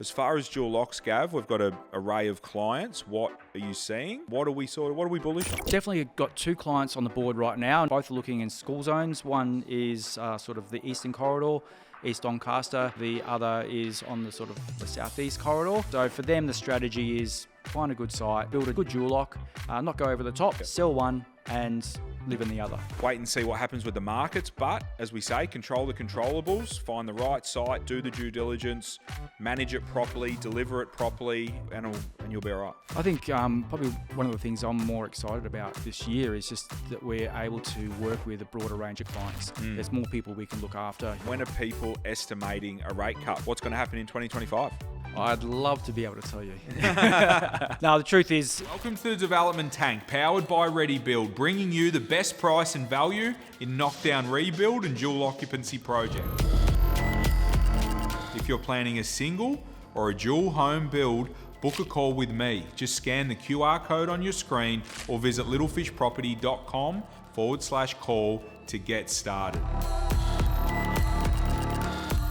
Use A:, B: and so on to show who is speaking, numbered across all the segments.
A: As far as dual locks, Gav, we've got an array of clients. What are you seeing? What are we bullish on?
B: Definitely got two clients on the board right now. Both are looking in school zones. One is sort of the eastern corridor, East Doncaster. The other is on the sort of the southeast corridor. So for them, the strategy is find a good site, build a good dual lock, not go over the top, sell one and live in the other.
A: Wait and see what happens with the markets, but as we say, control the controllables, find the right site, do the due diligence, manage it properly, deliver it properly, and you'll be all right.
B: I think probably one of the things I'm more excited about this year is just that we're able to work with a broader range of clients. There's more people we can look after.
A: When are people estimating a rate cut? What's going to happen in 2025?
B: I'd love to be able to tell you. No, the truth is...
A: Welcome to the Development Tank, powered by ReadyBuild, bringing you the best price and value in knockdown rebuild and dual occupancy projects. If you're planning a single or a dual home build, book a call with me. Just scan the QR code on your screen or visit littlefishproperty.com/call to get started.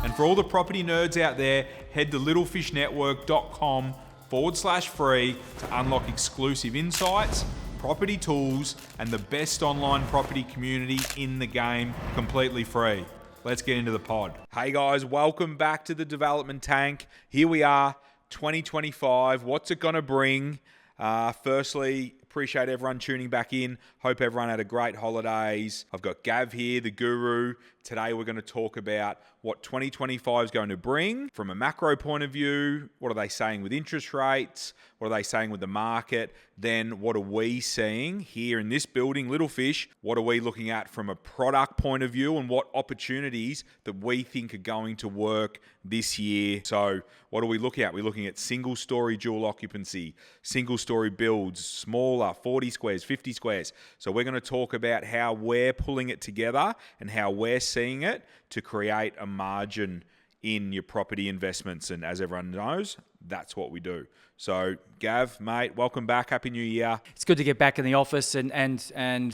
A: And for all the property nerds out there, head to littlefishnetwork.com/free to unlock exclusive insights, property tools, and the best online property community in the game, completely free. Let's get into the pod. Hey guys, welcome back to the Development Tank. Here we are, 2025. What's it going to bring? Firstly, appreciate everyone tuning back in. Hope everyone had a great holidays. I've got Gav here, the guru. Today we're going to talk about what 2025 is going to bring from a macro point of view. What are they saying with interest rates? What are they saying with the market? Then what are we seeing here in this building, Little Fish? What are we looking at from a product point of view and what opportunities that we think are going to work this year? So what are we looking at? We're looking at single story dual occupancy, single story builds, smaller, 40 squares, 50 squares. So we're going to talk about how we're pulling it together and how we're seeing it to create a margin in your property investments. And as everyone knows, that's what we do. So Gav, mate, welcome back. Happy New Year.
B: It's good to get back in the office and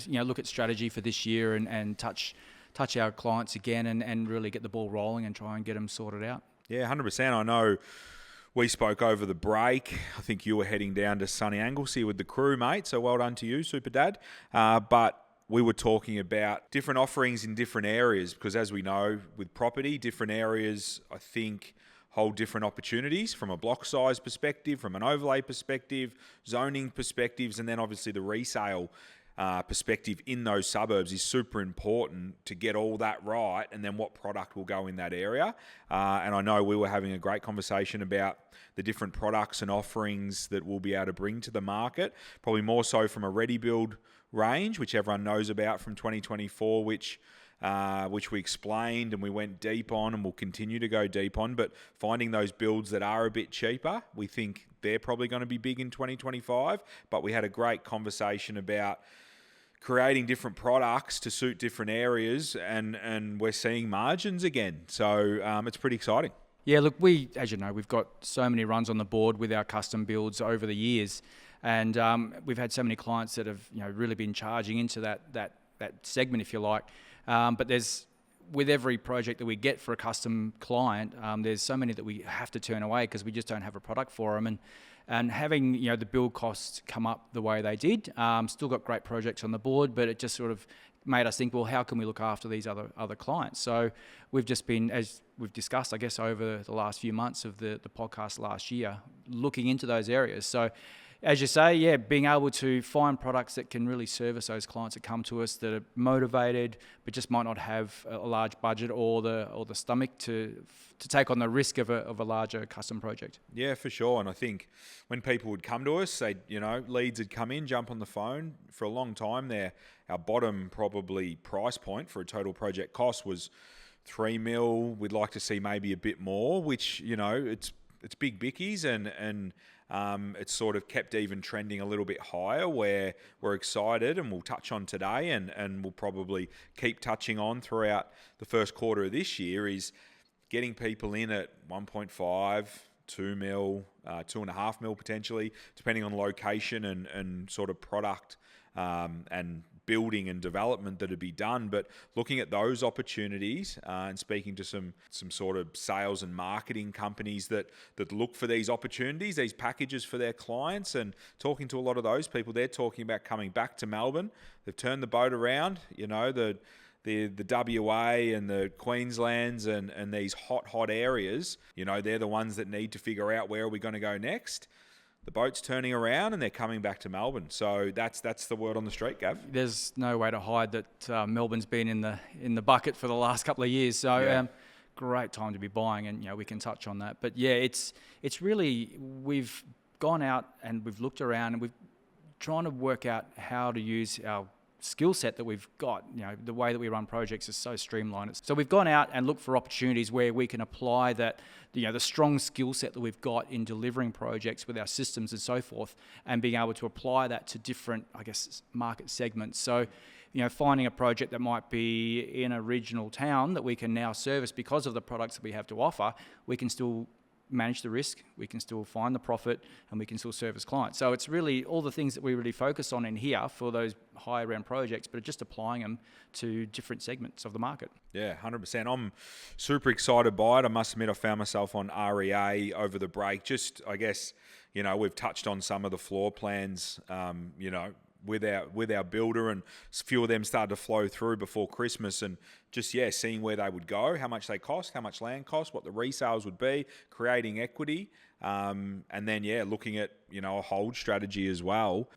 B: you know, look at strategy for this year and touch our clients again and really get the ball rolling and try and get them sorted out.
A: Yeah, 100%. I know we spoke over the break. I think you were heading down to sunny Anglesea with the crew, mate. So well done to you, Super Dad. But we were talking about different offerings in different areas because as we know with property, different areas, I think, hold different opportunities from a block size perspective, from an overlay perspective, zoning perspectives, and then obviously the resale perspective in those suburbs is super important to get all that right and then what product will go in that area. And I know we were having a great conversation about the different products and offerings that we'll be able to bring to the market, probably more so from a ReadyBuild range, which everyone knows about from 2024, which we explained and we went deep on and we'll continue to go deep on. But finding those builds that are a bit cheaper, we think they're probably going to be big in 2025. But we had a great conversation about creating different products to suit different areas and we're seeing margins again. So it's pretty exciting.
B: Yeah, look, as you know, we've got so many runs on the board with our custom builds over the years. And we've had so many clients that have, you know, really been charging into that segment, if you like. But with every project that we get for a custom client, there's so many that we have to turn away because we just don't have a product for them. And having, you know, the build costs come up the way they did, still got great projects on the board, but it just sort of made us think, well, how can we look after these other clients? So we've just been, as we've discussed, I guess, over the last few months of the podcast last year, looking into those areas. So as you say, yeah, being able to find products that can really service those clients that come to us that are motivated, but just might not have a large budget or the stomach to take on the risk of a larger custom project.
A: Yeah, for sure. And I think when people would come to us, leads would come in, jump on the phone. For a long time there, our bottom probably price point for a total project cost was $3 million. We'd like to see maybe a bit more, which, you know, it's big bickies and it's sort of kept even trending a little bit higher where we're excited and we'll touch on today and we'll probably keep touching on throughout the first quarter of this year is getting people in at 1.5, 2 mil, 2.5 mil potentially, depending on location and sort of product and building and development that'd be done. But looking at those opportunities and speaking to some sort of sales and marketing companies that look for these opportunities, these packages for their clients, and talking to a lot of those people, they're talking about coming back to Melbourne. They've turned the boat around, the WA and the Queenslands and these hot areas, they're the ones that need to figure out where are we going to go next. The boat's turning around and they're coming back to Melbourne. So that's the word on the street, Gav.
B: There's no way to hide that Melbourne's been in the bucket for the last couple of years. So great time to be buying, and we can touch on that. But yeah, it's really, we've gone out and we've looked around and we've trying to work out how to use our skill set that we've got. The way that we run projects is so streamlined. So we've gone out and looked for opportunities where we can apply that, the strong skill set that we've got in delivering projects with our systems and so forth, and being able to apply that to different, market segments. So, finding a project that might be in a regional town that we can now service because of the products that we have to offer, we can still manage the risk, we can still find the profit, and we can still service clients. So it's really all the things that we really focus on in here for those higher end projects, but just applying them to different segments of the market.
A: Yeah, 100%. I'm super excited by it. I must admit, I found myself on REA over the break. Just, we've touched on some of the floor plans, with our builder, and a few of them started to flow through before Christmas, and just seeing where they would go, how much they cost, how much land cost, what the resales would be, creating equity, and then looking at a hold strategy as well,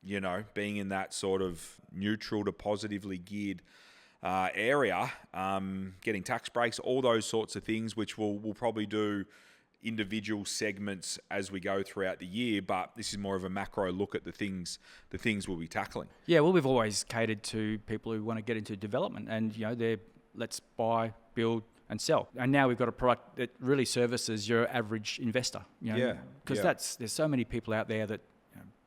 A: being in that sort of neutral to positively geared area, getting tax breaks, all those sorts of things, which we'll probably do individual segments as we go throughout the year, but this is more of a macro look at the things we'll be tackling.
B: Yeah, well, we've always catered to people who want to get into development, and they're let's buy, build, and sell. And now we've got a product that really services your average investor. Because there's so many people out there that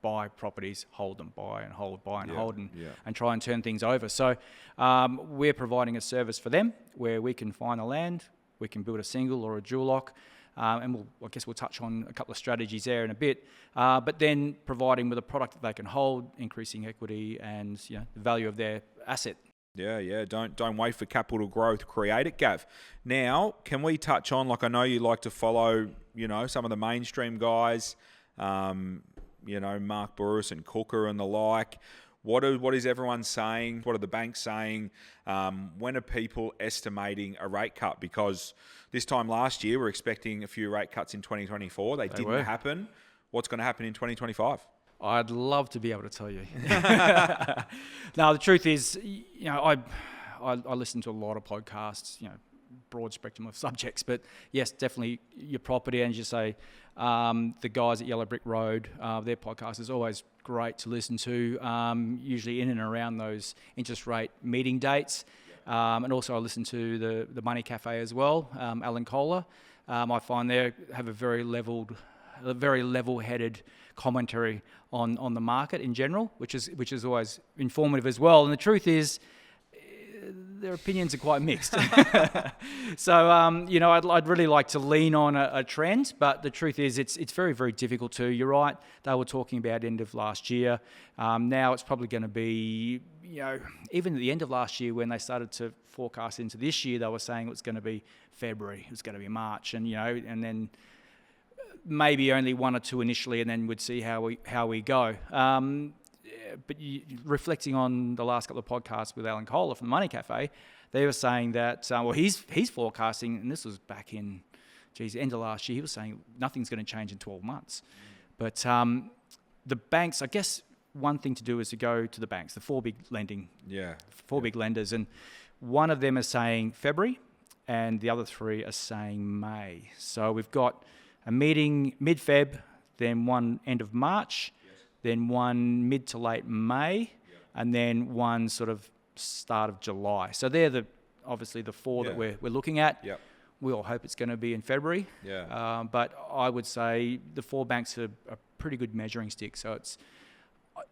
B: buy properties, hold them, buy and hold, buy and hold, and try and turn things over. So we're providing a service for them where we can find the land, we can build a single or a dual lock. And we'll touch on a couple of strategies there in a bit, but then providing with a product that they can hold, increasing equity and the value of their asset.
A: Yeah. Don't wait for capital growth. Create it, Gav. Now, can we touch on, I know you like to follow, some of the mainstream guys, Mark Burris and Cooker and the like. What is everyone saying? What are the banks saying? When are people estimating a rate cut? Because this time last year, we're expecting a few rate cuts in 2024. They didn't happen. What's going to happen in 2025?
B: I'd love to be able to tell you. No, the truth is, I listen to a lot of podcasts, broad spectrum of subjects, but yes, definitely your property, and as you say, the guys at Yellow Brick Road, their podcast is always great to listen to, usually in and around those interest rate meeting dates. And also I listen to the Money Cafe as well, Alan Kohler. I find they have a very level-headed commentary on the market in general, which is always informative as well. And the truth is, their opinions are quite mixed. So, I'd really like to lean on a trend, but the truth is it's very, very difficult to. You're right, they were talking about end of last year. Now it's probably going to be, even at the end of last year when they started to forecast into this year, they were saying it was going to be February, it was going to be March, and then maybe only one or two initially, and then we'd see how we go. But reflecting on the last couple of podcasts with Alan Kohler from the Money Cafe, they were saying that, he's forecasting, and this was back in, end of last year, he was saying nothing's going to change in 12 months. But the banks, I guess one thing to do is to go to the banks, the four big big lenders, and one of them is saying February, and the other three are saying May. So we've got a meeting mid-Feb, then one end of March, then one mid to late May, and then one sort of start of July. So they're obviously the four that we're looking at. Yep. We all hope it's going to be in February. Yeah. But I would say the four banks are a pretty good measuring stick. So it's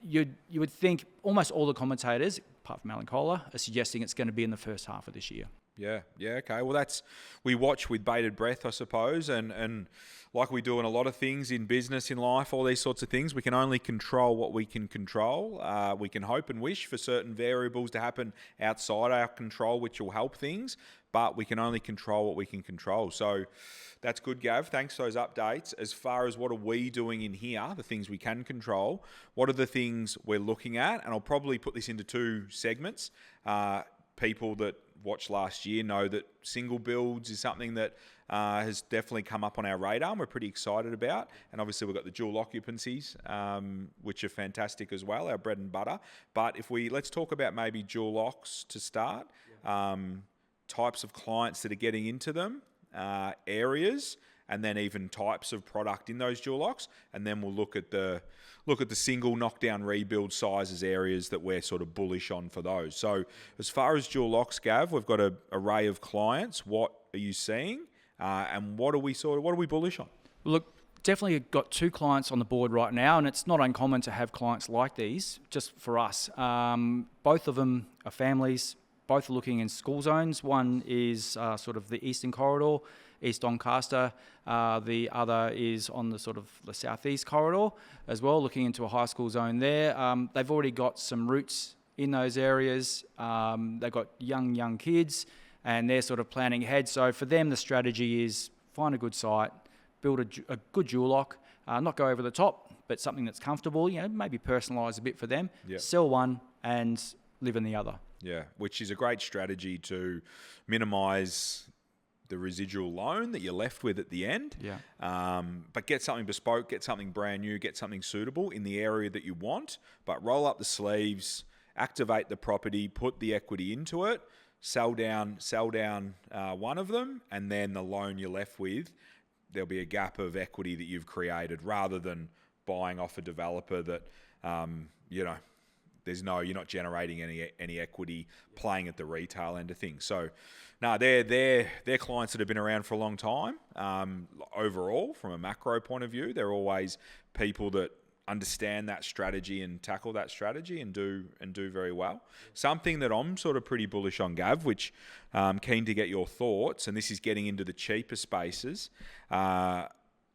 B: you would think almost all the commentators, apart from Alan Kohler, are suggesting it's going to be in the first half of this year.
A: Yeah. Okay. Well, we watch with bated breath, I suppose, and like we do in a lot of things in business, in life, all these sorts of things, we can only control what we can control. We can hope and wish for certain variables to happen outside our control, which will help things, but we can only control what we can control. So that's good, Gav. Thanks for those updates. As far as what are we doing in here, the things we can control, what are the things we're looking at? And I'll probably put this into two segments. People that watched last year know that single builds is something that has definitely come up on our radar and we're pretty excited about. And obviously we've got the dual occupancies, which are fantastic as well, our bread and butter. But let's talk about maybe dual occs to start, types of clients that are getting into them, areas, and then even types of product in those dual occs, and then we'll look at the single knockdown rebuild sizes areas that we're sort of bullish on for those. So as far as dual occs, Gav, we've got an array of clients. What are you seeing, and what are we bullish on?
B: Look, definitely got 2 clients on the board right now, and it's not uncommon to have clients like these. Just for us, both of them are families. Both are looking in school zones. One is sort of the eastern corridor, East Doncaster. The other is on the sort of the southeast corridor as well, looking into a high school zone there. They've already got some roots in those areas. They've got young kids, and they're sort of planning ahead. So for them, the strategy is find a good site, build a good dual lock, not go over the top, but something that's comfortable, maybe personalise a bit for them, sell one and live in the other.
A: Yeah, which is a great strategy to minimise the residual loan that you're left with at the end.
B: Yeah.
A: But get something bespoke, get something brand new, get something suitable in the area that you want, but roll up the sleeves, activate the property, put the equity into it, sell down one of them, and then the loan you're left with, there'll be a gap of equity that you've created rather than buying off a developer that, you're not generating any equity playing at the retail end of things. So, no, they're clients that have been around for a long time. Overall, from a macro point of view, they're always people that understand that strategy and tackle that strategy and do very well. Something that I'm sort of pretty bullish on, Gav, which I'm keen to get your thoughts, and this is getting into the cheaper spaces. Our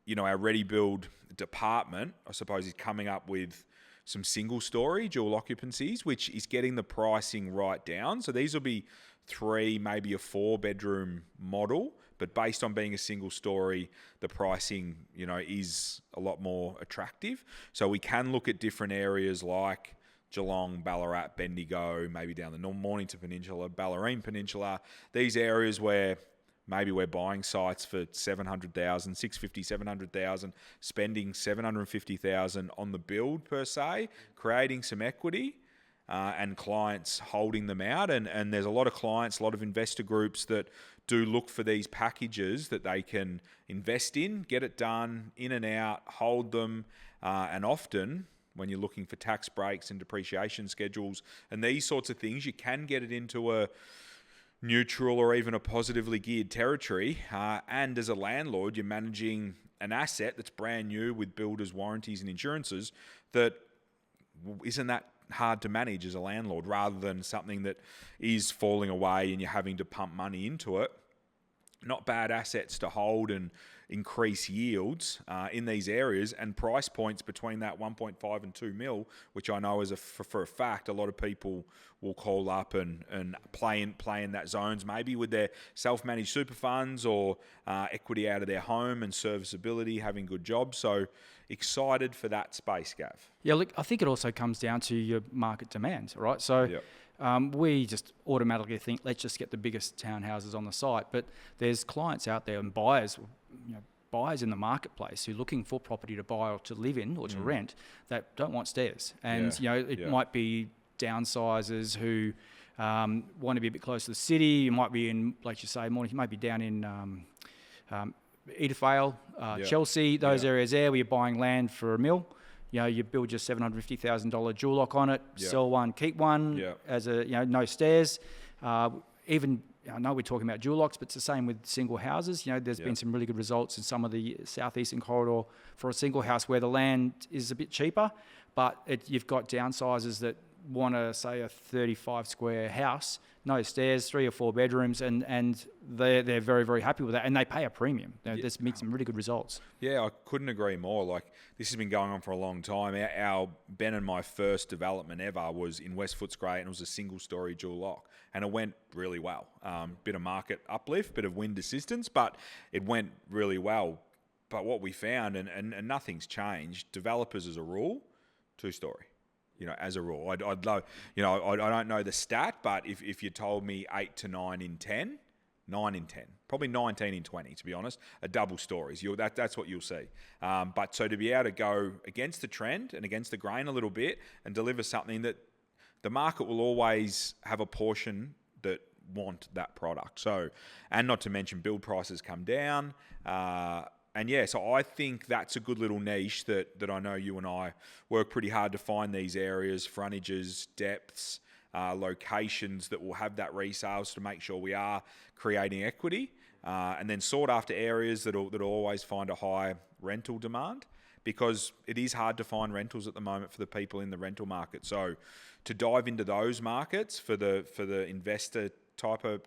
A: ReadyBuild department, I suppose, is coming up with some single story dual occupancies, which is getting the pricing right down. So these will be 3, maybe a 4-bedroom model, but based on being a single story, the pricing, is a lot more attractive. So we can look at different areas like Geelong, Ballarat, Bendigo, maybe down the Mornington Peninsula, Bellarine Peninsula, these areas where maybe we're buying sites for 700,000, 650, 700,000, spending 750,000 on the build per se, creating some equity, and clients holding them out. And there's a lot of clients, a lot of investor groups that do look for these packages that they can invest in, get it done, in and out, hold them, and often when you're looking for tax breaks and depreciation schedules and these sorts of things, you can get it into a neutral or even a positively geared territory, and as a landlord you're managing an asset that's brand new with builders warranties and insurances that isn't that hard to manage as a landlord, rather than something that is falling away and you're having to pump money into it. Not bad assets to hold and increase yields in these areas, and price points between that 1.5 and 2 mil, which I know for a fact a lot of people will call up and play in that zones, maybe with their self-managed super funds or equity out of their home and serviceability, having good jobs. So excited for that space, Gav.
B: Yeah, look, I think it also comes down to your market demand, right? So we just automatically think, let's just get the biggest townhouses on the site. But there's clients out there and buyers in the marketplace who are looking for property to buy or to live in or to rent that don't want stairs. And, it might be downsizers who want to be a bit close to the city. You might be in, like you say, you might be down in Edithvale, Chelsea, those areas there where you're buying land for $1 million. You build your $750,000 dual lock on it, sell one, keep one as no stairs. Even, I know we're talking about dual locks, but it's the same with single houses. There's been some really good results in some of the southeastern corridor for a single house where the land is a bit cheaper, but you've got downsizers that want to, say, a 35 square house no stairs, 3 or 4 bedrooms, and they're very, very happy with that, and they pay a premium. This makes some really good results.
A: Yeah, I couldn't agree more. Like, this has been going on for a long time. Our Ben and my first development ever was in West Footscray, and it was a single-story dual lock, and it went really well. Bit of market uplift, bit of wind assistance, but it went really well. But what we found, and nothing's changed, developers as a rule, 2-story. As a rule, I'd love, I don't know the stat, but if you told me 8 to 9 in 10, 9 in 10, probably 19 in 20, to be honest, are double stories. That's what you'll see. But so to be able to go against the trend and against the grain a little bit and deliver something that the market will always have a portion that want that product. So, and not to mention build prices come down. And yeah, so I think that's a good little niche that I know you and I work pretty hard to find these areas, frontages, depths, locations that will have that resales to make sure we are creating equity, and then sought after areas that'll always find a high rental demand, because it is hard to find rentals at the moment for the people in the rental market. So to dive into those markets for the investor type of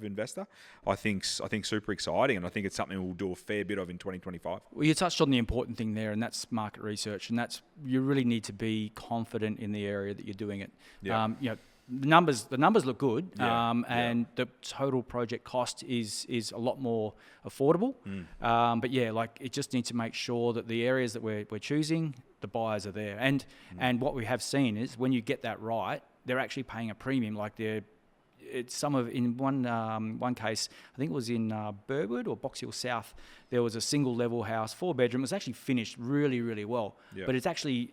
A: investor, I think super exciting, and I think it's something we'll do a fair bit of in 2025.
B: Well, you touched on the important thing there, and that's market research, and that's, you really need to be confident in the area that you're doing it.
A: Yeah.
B: The numbers look good, and the total project cost is a lot more affordable. But yeah, like, it just needs to make sure that the areas that we're choosing, the buyers are there, and what we have seen is when you get that right, they're actually paying a premium. Like, in one case, I think it was in Burwood or Box Hill South, there was a single level house, 4 bedroom. It was actually finished really, really well, but it's actually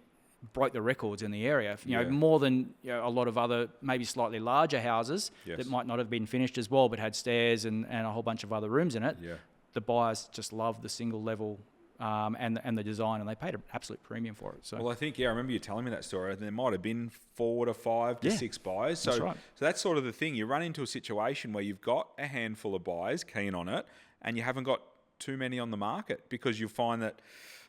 B: broke the records in the area. More than a lot of other maybe slightly larger houses that might not have been finished as well, but had stairs and a whole bunch of other rooms in it. The buyers just love the single level and the design, and they paid an absolute premium for it. So,
A: well, I think, I remember you telling me that story. There might have been 4 to 5 to 6 buyers. So,
B: that's right.
A: So that's sort of the thing. You run into a situation where you've got a handful of buyers keen on it, and you haven't got too many on the market, because you find that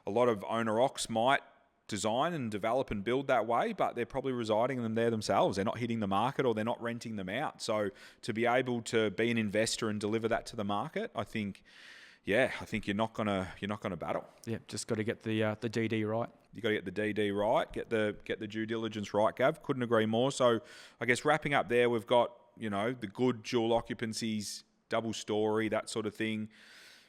A: a lot of owner-occs might design and develop and build that way, but they're probably residing in them there themselves. They're not hitting the market, or they're not renting them out. So to be able to be an investor and deliver that to the market, I think you're not gonna battle. Yeah,
B: just got to get the DD right.
A: You got to get the DD right, get the due diligence right, Gav. Couldn't agree more. So I guess wrapping up there, we've got the good dual occupancies, double story, that sort of thing.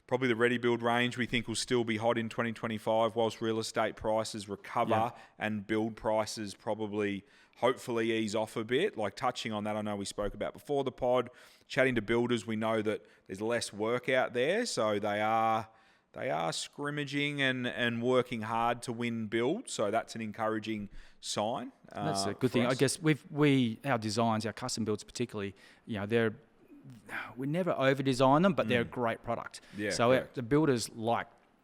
A: Probably the ReadyBuild range we think will still be hot in 2025, whilst real estate prices recover and build prices probably hopefully ease off a bit. Like, touching on that, I know we spoke about before the pod, chatting to builders, we know that there's less work out there, so they are scrimmaging and working hard to win builds. So that's an encouraging sign.
B: That's a good thing. I guess our designs, our custom builds particularly, we never over design them, but they're a great product.
A: Yeah,
B: so the builders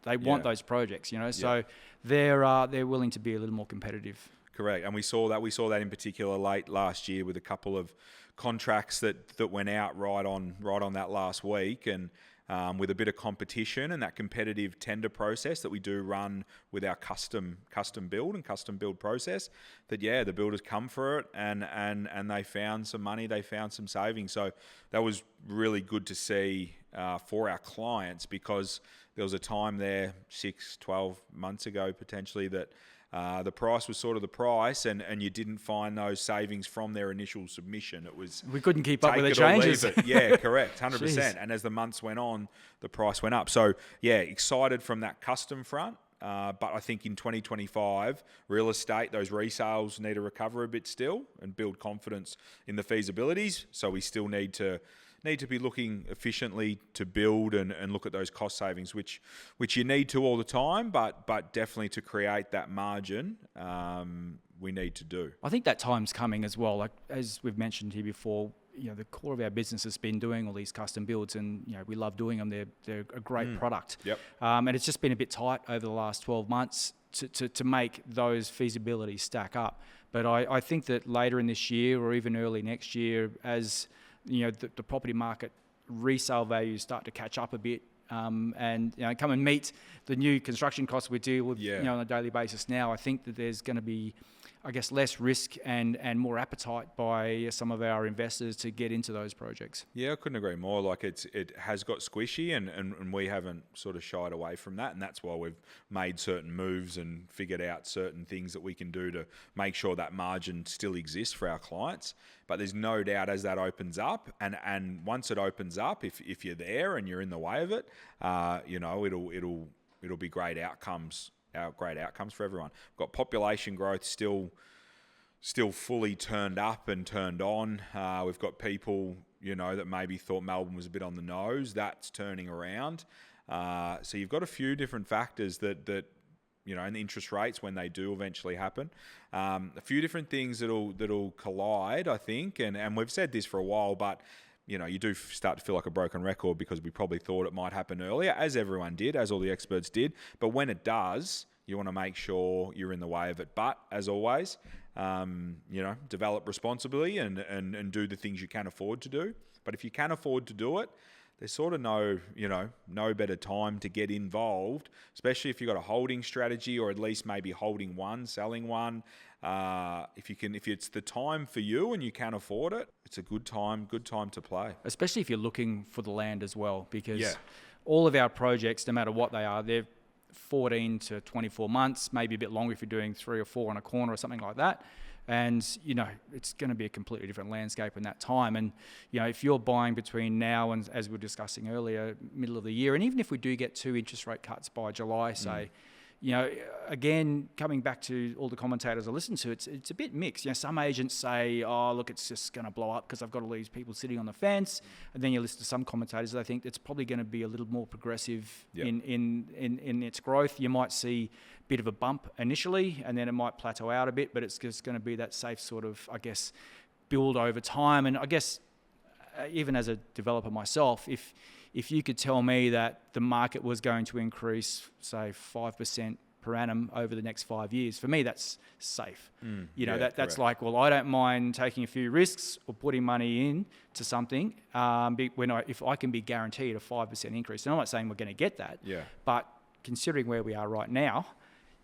B: they want those projects, so they're willing to be a little more competitive.
A: Correct, and we saw that in particular late last year with a couple of contracts that went out right on that last week, and with a bit of competition and that competitive tender process that we do run with our custom build and custom build process, that the builders come for it and they found some money, they found some savings. So that was really good to see for our clients, because there was a time there 6-12 months ago potentially that the price was sort of the price, and you didn't find those savings from their initial submission. It was,
B: we couldn't keep up with the changes.
A: Yeah, correct, 100%. And as the months went on, the price went up. So excited from that custom front. But I think in 2025, real estate, those resales need to recover a bit still and build confidence in the feasibilities. So we still need to be looking efficiently to build and look at those cost savings, which you need to all the time, but definitely to create that margin, we need to do.
B: I think that time's coming as well. Like, as we've mentioned here before, the core of our business has been doing all these custom builds, and we love doing them. They're a great product.
A: Yep.
B: And it's just been a bit tight over the last 12 months to make those feasibilities stack up. But I think that later in this year or even early next year, as the property market resale values start to catch up a bit, and come and meet the new construction costs we deal with on a daily basis now, I think that there's going to be I guess, less risk and more appetite by some of our investors to get into those projects.
A: Yeah, I couldn't agree more. Like it has got squishy, and we haven't sort of shied away from that, and that's why we've made certain moves and figured out certain things that we can do to make sure that margin still exists for our clients. But there's no doubt as that opens up, and once it opens up, if you're there and you're in the way of it, it'll be great outcomes. Great outcomes for everyone. We've got population growth still fully turned up and turned on. We've got people, that maybe thought Melbourne was a bit on the nose. That's turning around. So you've got a few different factors that and the interest rates when they do eventually happen. A few different things that'll collide, I think. And we've said this for a while, but you do start to feel like a broken record because we probably thought it might happen earlier, as everyone did, as all the experts did. But when it does, you want to make sure you're in the way of it. But as always, develop responsibly and do the things you can afford to do. But if you can afford to do it, there's sort of no better time to get involved, especially if you've got a holding strategy or at least maybe holding one, selling one. If it's the time for you and you can afford it, it's a good time to play.
B: Especially if you're looking for the land as well, because all of our projects, no matter what they are, they're 14 to 24 months, maybe a bit longer if you're doing 3 or 4 on a corner or something like that. And, it's going to be a completely different landscape in that time. And, if you're buying between now and, as we were discussing earlier, middle of the year, and even if we do get 2 interest rate cuts by July, say, again, coming back to all the commentators I listen to, it's a bit mixed. Some agents say, oh, look, it's just going to blow up because I've got all these people sitting on the fence. And then you listen to some commentators that I think it's probably going to be a little more progressive in its growth. You might see a bit of a bump initially, and then it might plateau out a bit, but it's just going to be that safe sort of, I guess, build over time. And I guess even as a developer myself, if you could tell me that the market was going to increase, say, 5% per annum over the next 5 years, for me, that's safe. That's like, well, I don't mind taking a few risks or putting money in to something if I can be guaranteed a 5% increase. And I'm not saying we're going to get that, but considering where we are right now,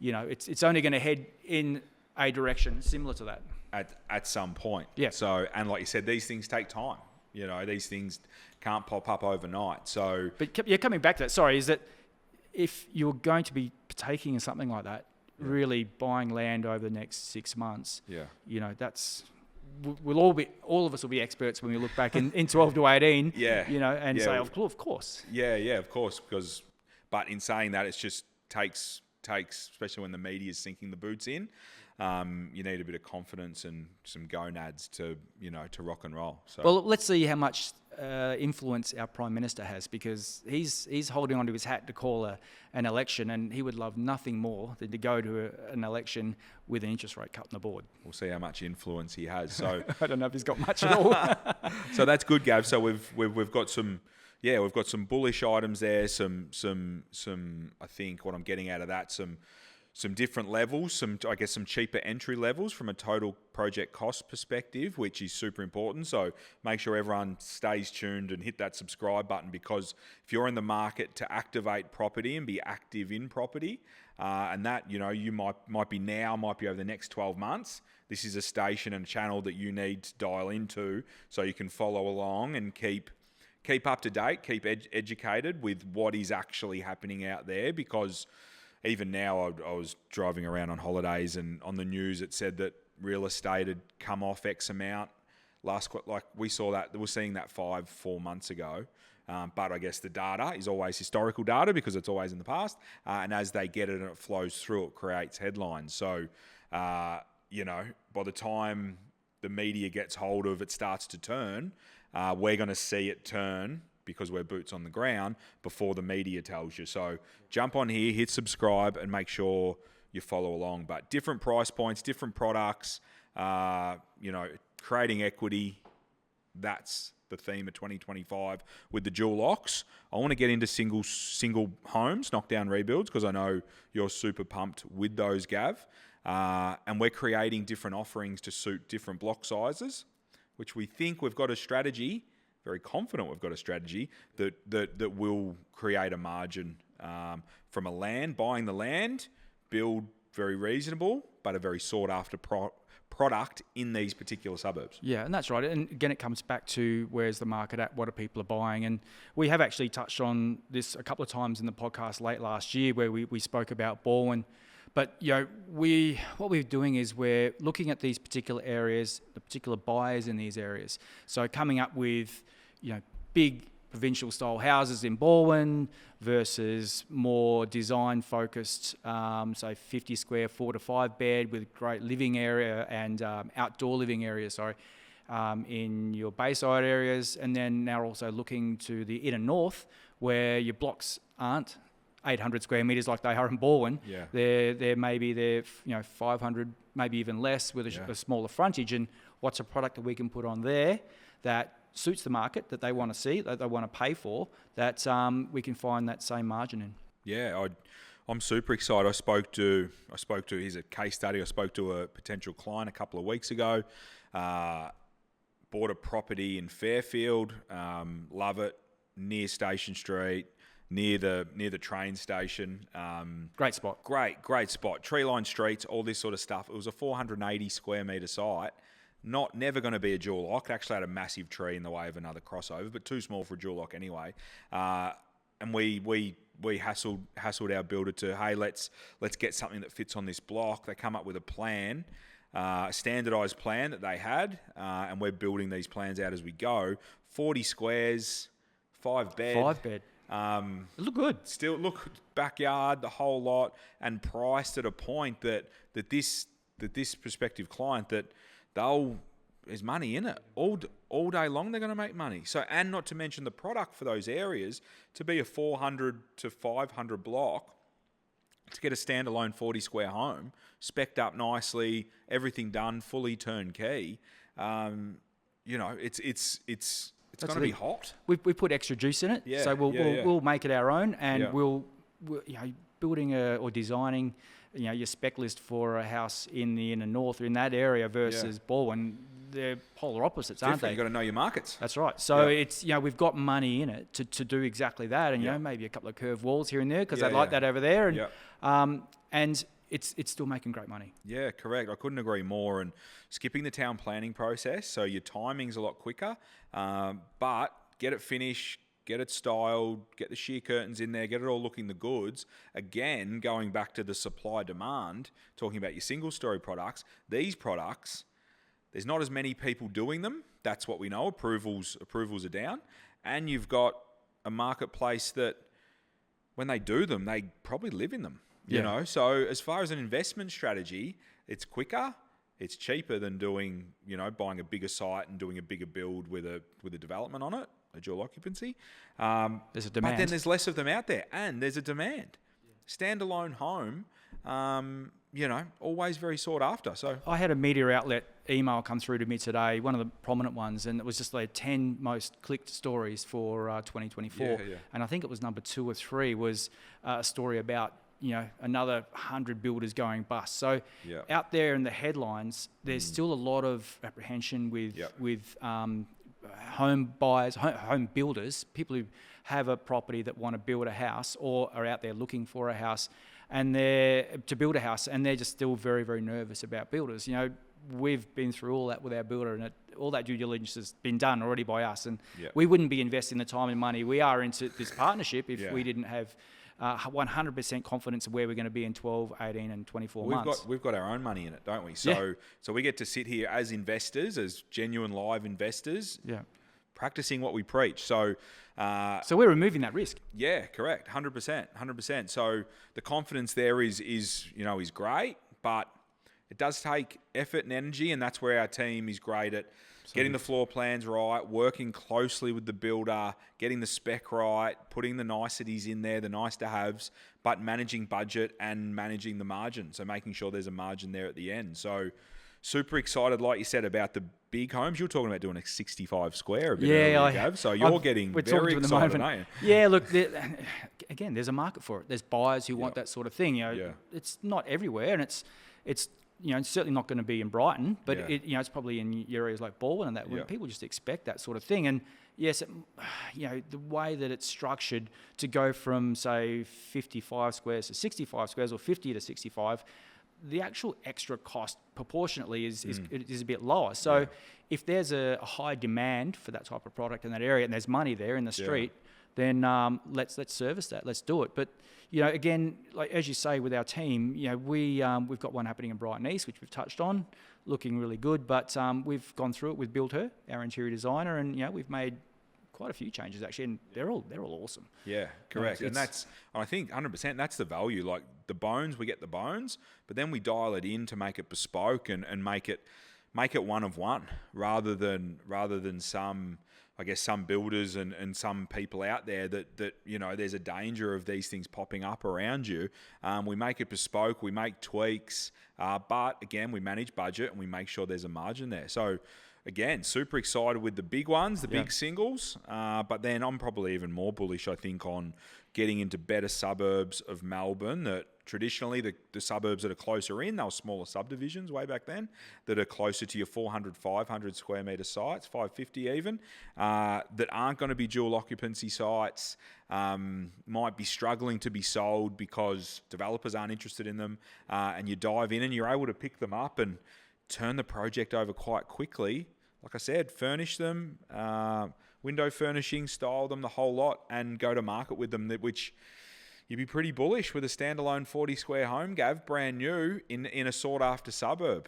B: it's only going to head in a direction similar to that.
A: At some point.
B: Yeah.
A: So, and like you said, these things take time. These things can't pop up overnight. So,
B: but coming back to that, sorry, is that if you're going to be taking in something like that, really buying land over the next 6 months, all of us will be experts when we look back in 12 to 18, say, of course.
A: Of course. But in saying that, it just takes, especially when the media is sinking the boots in, you need a bit of confidence and some gonads to rock and roll. So.
B: Well, let's see how much influence our Prime Minister has, because he's holding onto his hat to call an election, and he would love nothing more than to go to an election with an interest rate cut on the board.
A: We'll see how much influence he has. So
B: I don't know if he's got much at all.
A: So that's good, Gav. So we've got some. Yeah, we've got some bullish items there. Some. I think what I'm getting out of that, some different levels, some cheaper entry levels from a total project cost perspective, which is super important. So make sure everyone stays tuned and hit that subscribe button, because if you're in the market to activate property and be active in property, and that, you might be over the next 12 months, this is a station and a channel that you need to dial into so you can follow along and keep up to date, keep educated with what is actually happening out there. Because even now, I was driving around on holidays, and on the news it said that real estate had come off X amount we're seeing that 4 months ago. But I guess the data is always historical data because it's always in the past. And as they get it and it flows through, it creates headlines. So, by the time the media gets hold of it, starts to turn, we're going to see it turn, because we're boots on the ground, before the media tells you. So jump on here, hit subscribe, and make sure you follow along. But different price points, different products, creating equity, that's the theme of 2025 with the dual locks. I want to get into single homes, knockdown rebuilds, because I know you're super pumped with those, Gav. And we're creating different offerings to suit different block sizes, which we think we've got a strategy, very confident we've got a strategy that will create a margin from buying the land, build very reasonable, but a very sought after product in these particular suburbs.
B: Yeah, and that's right. And again, it comes back to where's the market at, what are people are buying. And we have actually touched on this a couple of times in the podcast late last year where we spoke about Baldwin. But, what we're doing is we're looking at these particular areas, the particular buyers in these areas. So coming up with, big provincial style houses in Baldwin versus more design focused, 50 square, 4 to 5 bed with great living area and outdoor living areas, in your Bayside areas. And then now also looking to the inner north where your blocks aren't 800 square metres like they are in Baldwin.
A: Yeah.
B: They're 500, maybe even less with a smaller frontage. And what's a product that we can put on there that suits the market that they want to see, that they want to pay for, that we can find that same margin in.
A: Yeah, I'm super excited. I spoke to, here's a case study. I spoke to a potential client a couple of weeks ago. Bought a property in Fairfield. Love it. Near Station Street. Near the train station.
B: Great spot.
A: Great spot. Tree-lined streets, all this sort of stuff. It was a 480 square metre site. Never going to be a dual lock. It actually had a massive tree in the way of another crossover, but too small for a dual lock anyway. And we hassled our builder to, hey, let's get something that fits on this block. They come up with a plan, a standardised plan that they had, and we're building these plans out as we go. 40 squares, 5 bed.
B: 5 bed. It looked good.
A: Still look backyard, the whole lot, and priced at a point that this prospective client that there's money in it all day long. They're going to make money. So, and not to mention the product for those areas to be a 400 to 500 block to get a standalone 40 square home, specced up nicely, everything done, fully turnkey. It's going to be hot.
B: We put extra juice in it, so we'll make it our own, and we'll building or designing, your spec list for a house in the inner north or in that area versus Baldwin, they're polar opposites, aren't they?
A: You've got to know your markets.
B: That's right. So it's it's we've got money in it to do exactly that, and maybe a couple of curved walls here and there because they like that over there, and it's still making great money.
A: Yeah, correct. I couldn't agree more. And skipping the town planning process, so your timing's a lot quicker, but get it finished, get it styled, get the sheer curtains in there, get it all looking the goods. Again, going back to the supply-demand, talking about your single-story products, these products, there's not as many people doing them. That's what we know. Approvals are down. And you've got a marketplace that when they do them, they probably live in them. You know, so as far as an investment strategy, it's quicker, it's cheaper than doing, buying a bigger site and doing a bigger build with a development on it, a dual occupancy.
B: There's a demand.
A: But then there's less of them out there, and there's a demand. Standalone home, always very sought after. So
B: I had a media outlet email come through to me today, one of the prominent ones, and it was just like 10 most clicked stories for 2024. And I think it was number 2 or 3 was a story about another 100 builders going bust. So out there in the headlines, there's still a lot of apprehension with home buyers, home builders, people who have a property that want to build a house or are out there looking for a house and they're just still very, very nervous about builders. We've been through all that with our builder, and all that due diligence has been done already by us, and we wouldn't be investing the time and money we are into this partnership if we didn't have 100% confidence of where we're going to be in 12, 18 and 24 months.
A: We've got our own money in it, don't we? So we get to sit here as investors, as genuine live investors, practicing what we preach. So
B: we're removing that risk.
A: Yeah, correct. 100%. So the confidence there is great, but it does take effort and energy, and that's where our team is great at getting the floor plans right, working closely with the builder, getting the spec right, putting the niceties in there, the nice to haves, but managing budget and managing the margin. So making sure there's a margin there at the end. So super excited, like you said, about the big homes. You're talking about doing a 65 square a bit earlier, Gav. So you're getting very excited, aren't you?
B: Yeah, look, again, there's a market for it. There's buyers who want that sort of thing. It's not everywhere, and it's it's certainly not going to be in Brighton, but it's probably in areas like Baldwin and that where people just expect that sort of thing. And yes, the way that it's structured to go from say 55 squares to 65 squares or 50 to 65, the actual extra cost proportionately is a bit lower. So if there's a high demand for that type of product in that area and there's money there in the street, then let's service that. Let's do it. But again, like as you say, with our team, we've got one happening in Brighton East, which we've touched on, looking really good. But we've gone through it with Build Her, our interior designer, and we've made quite a few changes actually, and they're all awesome.
A: Yeah, correct. And I think 100%, that's the value. Like the bones, we get the bones, but then we dial it in to make it bespoke and make it one of one, rather than some, I guess, some builders and some people out there that there's a danger of these things popping up around you. We make it bespoke, we make tweaks, but again, we manage budget and we make sure there's a margin there. So again, super excited with the big ones, the big singles, but then I'm probably even more bullish, I think, on getting into better suburbs of Melbourne. That traditionally the suburbs that are closer in, they were smaller subdivisions way back then, that are closer to your 400, 500 square metre sites, 550 even, that aren't going to be dual occupancy sites, might be struggling to be sold because developers aren't interested in them, and you dive in and you're able to pick them up and turn the project over quite quickly. Like I said, furnish them, window furnishing, style them, the whole lot, and go to market with them, which you'd be pretty bullish with a standalone 40 square home, Gav, brand new in a sought after suburb,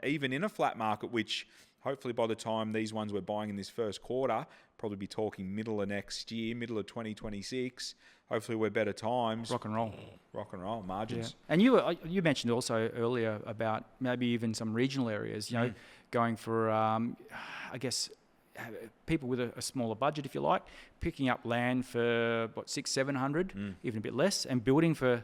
A: even in a flat market, which hopefully by the time these ones we're buying in this first quarter, probably be talking middle of next year, middle of 2026. Hopefully we're better times.
B: Rock and roll
A: margins.
B: Yeah. And you mentioned also earlier about maybe even some regional areas, going for, I guess, people with a smaller budget, if you like, picking up land for what, 600-700, even a bit less, and building for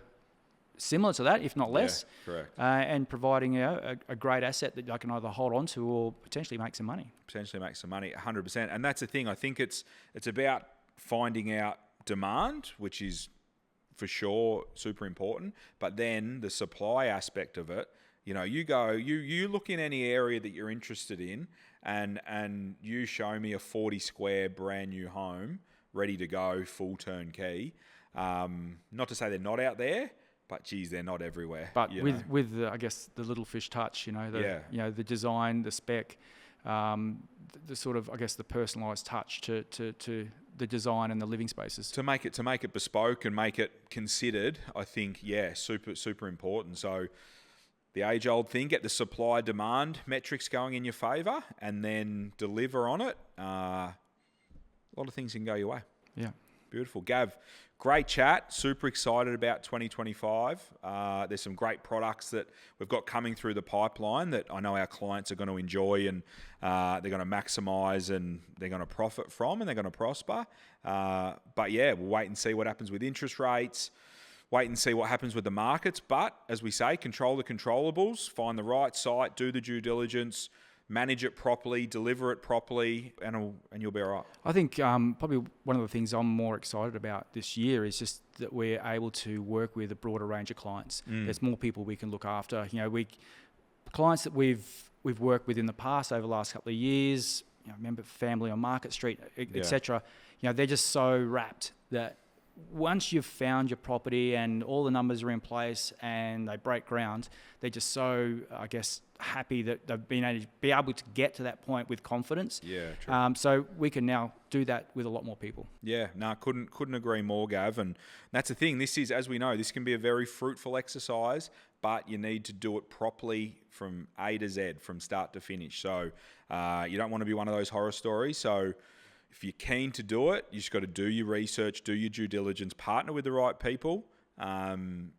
B: similar to that, if not less.
A: Yeah, correct.
B: And providing a great asset that I can either hold on to or potentially make some money.
A: 100%. And that's the thing. I think it's about finding out demand, which is for sure super important, but then the supply aspect of it. You look in any area that you're interested in, and you show me a 40 square brand new home ready to go, full turnkey. Not to say they're not out there, but geez, they're not everywhere.
B: But with I guess the little fish touch, the design, the spec, the sort of, I guess, the personalised touch to the design and the living spaces.
A: To make it bespoke and make it considered, I think, super important. So the age-old thing, get the supply-demand metrics going in your favour and then deliver on it. A lot of things can go your way.
B: Yeah.
A: Beautiful. Gav, great chat. Super excited about 2025. There's some great products that we've got coming through the pipeline that I know our clients are going to enjoy, and they're going to maximise and they're going to profit from, and they're going to prosper. But yeah, we'll wait and see what happens with interest rates. Wait and see what happens with the markets. But as we say, control the controllables, find the right site, do the due diligence, manage it properly, deliver it properly, and you'll be all right. I
B: think probably one of the things I'm more excited about this year is just that we're able to work with a broader range of clients. There's more people we can look after. Clients that we've worked with in the past over the last couple of years. Remember family on Market Street, etc. They're just so wrapped that once you've found your property and all the numbers are in place and they break ground, they're just so, I guess, happy that they've been able to get to that point with confidence.
A: Yeah, true.
B: So we can now do that with a lot more people.
A: Yeah, couldn't agree more, Gav. And that's the thing. This is, as we know, this can be a very fruitful exercise, but you need to do it properly from A to Z, from start to finish. So you don't want to be one of those horror stories. So if you're keen to do it, you just got to do your research, do your due diligence, partner with the right people, and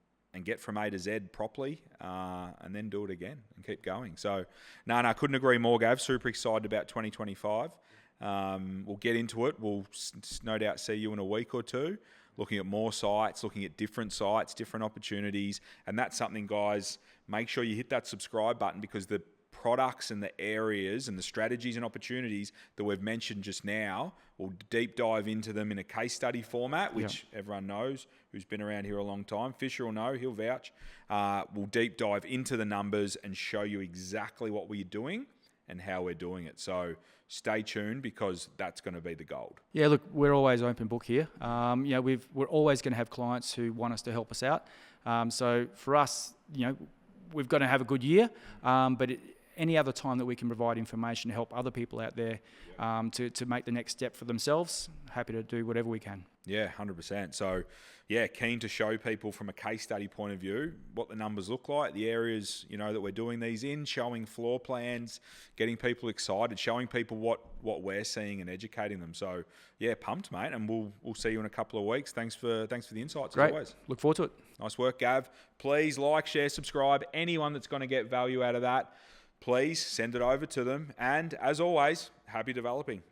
A: get from A to Z properly, and then do it again and keep going. So, no, couldn't agree more, Gav. Super excited about 2025. We'll get into it. We'll no doubt see you in a week or two, looking at more sites, looking at different sites, different opportunities. And that's something, guys, make sure you hit that subscribe button, because the products and the areas and the strategies and opportunities that we've mentioned just now, we'll deep dive into them in a case study format, which everyone knows who's been around here a long time. Fisher will know, he'll vouch. We'll deep dive into the numbers and show you exactly what we're doing and how we're doing it. So stay tuned, because that's going to be the gold. Yeah,
B: look, we're always open book here. We're always going to have clients who want us to help us out. So for us, we've got to have a good year, but any other time that we can provide information to help other people out there to make the next step for themselves, happy to do whatever we can.
A: Yeah, 100%. So, yeah, keen to show people from a case study point of view what the numbers look like, the areas, that we're doing these in, showing floor plans, getting people excited, showing people what we're seeing and educating them. So, yeah, pumped, mate, and we'll see you in a couple of weeks. Thanks for the insights.
B: Great.
A: As always.
B: Look forward to it.
A: Nice work, Gav. Please like, share, subscribe. Anyone that's going to get value out of that, please send it over to them. And as always, happy developing.